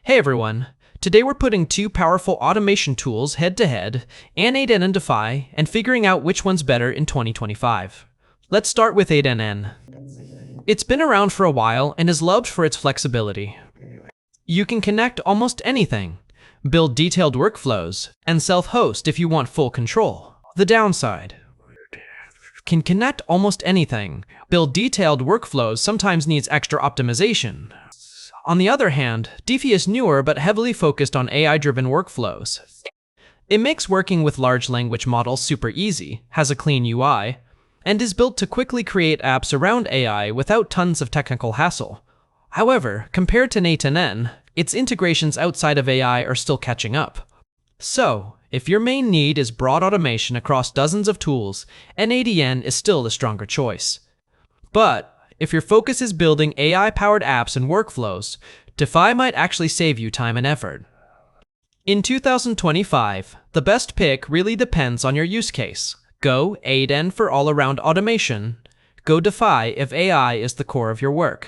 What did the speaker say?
Hey everyone, today we're putting two powerful automation tools head to head, N8N and Dify, and figuring out which one's better in 2025. Let's start with N8N. It's been around for a while and is loved for its flexibility. You can connect almost anything, build detailed workflows, and self-host if you want full control. The downside: can connect almost anything, build detailed workflows sometimes needs extra optimization. On the other hand, Dify is newer but heavily focused on AI-driven workflows. It makes working with large language models super easy, has a clean UI, and is built to quickly create apps around AI without tons of technical hassle. However, compared to N8N, its integrations outside of AI are still catching up. So, if your main need is broad automation across dozens of tools, N8N is still the stronger choice. But if your focus is building AI-powered apps and workflows, Dify might actually save you time and effort. In 2025, the best pick really depends on your use case. Go N8N for all-around automation. Go Dify if AI is the core of your work.